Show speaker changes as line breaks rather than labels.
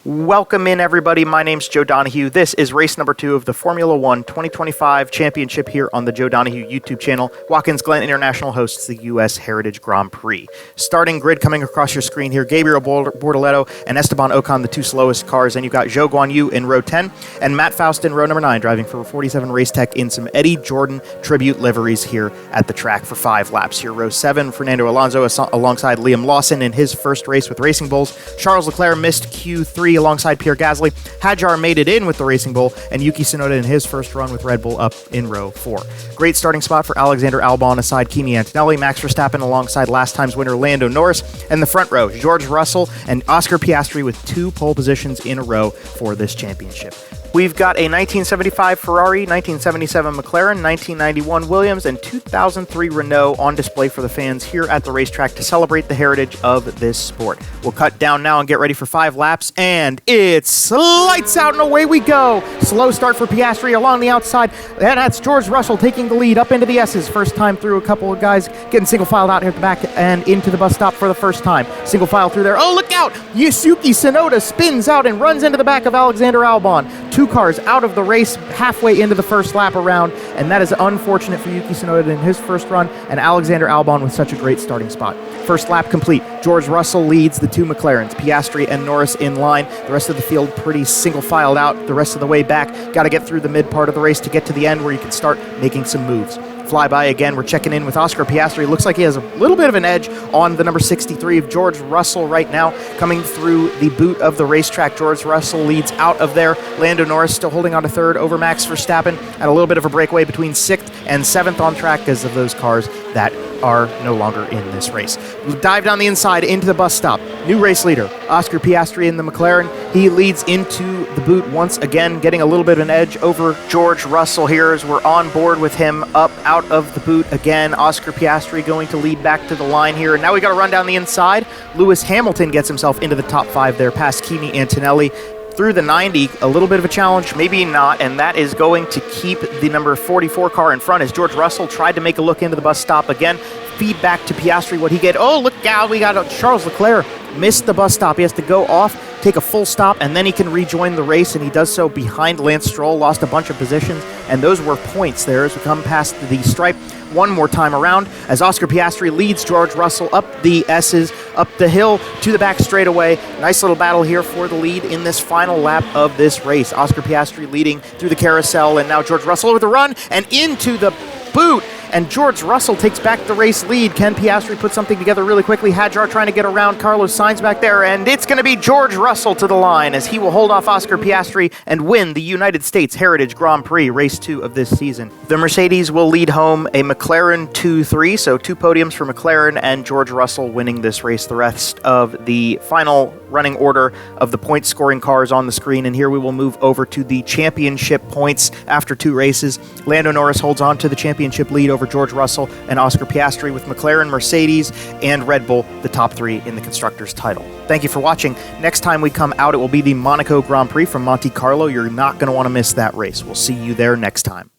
Welcome in, everybody. My name's Joe Donahue. This is race number 2 of the Formula One 2025 championship here on the Joe Donahue YouTube channel. Watkins Glen International hosts the U.S. Heritage Grand Prix. Starting grid coming across your screen here, Gabriel Bortoleto and Esteban Ocon, the two slowest cars. And you've got Zhou Guanyu in row 10 and Matt Faust in row number 9, driving for 47 Race Tech in some Eddie Jordan tribute liveries here at the track for 5 laps. Here, row 7, Fernando Alonso alongside Liam Lawson in his first race with Racing Bulls. Charles Leclerc missed Q3 alongside Pierre Gasly. Hadjar made it in with the Racing Bull, and Yuki Tsunoda in his first run with Red Bull up in row 4. Great starting spot for Alexander Albon aside Kimi Antonelli, Max Verstappen alongside last time's winner Lando Norris, and the front row, George Russell and Oscar Piastri with 2 pole positions in a row for this championship. We've got a 1975 Ferrari, 1977 McLaren, 1991 Williams, and 2003 Renault on display for the fans here at the racetrack to celebrate the heritage of this sport. We'll cut down now and get ready for 5 laps, and it's lights out and away we go. Slow start for Piastri along the outside, and that's George Russell taking the lead up into the S's. First time through, a couple of guys getting single filed out here at the back and into the bus stop for the first time. Single file through there. Oh, look out! Yuki Tsunoda spins out and runs into the back of Alexander Albon. 2 cars out of the race halfway into the first lap around, and that is unfortunate for Yuki Tsunoda in his first run, and Alexander Albon with such a great starting spot. First lap complete. George Russell leads the 2 McLarens, Piastri and Norris in line. The rest of the field pretty single-filed out the rest of the way back. Got to get through the mid part of the race to get to the end where you can start making some moves. Flyby again, we're checking in with Oscar Piastri. Looks like he has a little bit of an edge on the number 63 of George Russell right now. Coming through the boot of the racetrack, George Russell leads out of there. Lando Norris still holding on to 3rd over Max Verstappen, at a little bit of a breakaway between 6th and 7th on track because of those cars that are no longer in this race. We'll dive down the inside into the bus stop. New race leader, Oscar Piastri in the McLaren. He leads into the boot once again, getting a little bit of an edge over George Russell here as we're on board with him up out of the boot again. Oscar Piastri going to lead back to the line here. And now we got to run down the inside. Lewis Hamilton gets himself into the top 5 there past Kimi Antonelli. Through the 90, a little bit of a challenge, maybe not, and that is going to keep the number 44 car in front as George Russell tried to make a look into the bus stop again. Feed back to Piastri what he get. Oh, look out, we got Charles Leclerc missed the bus stop. He has to go off, take a full stop, and then he can rejoin the race, and he does so behind Lance Stroll, lost a bunch of positions, and those were points there as we come past the stripe one more time around as Oscar Piastri leads George Russell up the S's, up the hill to the back straightaway. Nice little battle here for the lead in this final lap of this race. Oscar Piastri leading through the carousel, and now George Russell with a run and into the boot. And George Russell takes back the race lead. Can Piastri put something together really quickly? Hadjar trying to get around Carlos Sainz back there, and it's going to be George Russell to the line as he will hold off Oscar Piastri and win the United States Heritage Grand Prix, race 2 of this season. The Mercedes will lead home a McLaren 2-3, so 2 podiums for McLaren and George Russell winning this race. The rest of the final running order of the point scoring cars on the screen, and here we will move over to the championship points after 2 races. Lando Norris holds on to the championship lead over George Russell and Oscar Piastri, with McLaren, Mercedes, and Red Bull the top 3 in the Constructors' title. Thank you for watching. Next time we come out, it will be the Monaco Grand Prix from Monte Carlo. You're not going to want to miss that race. We'll see you there next time.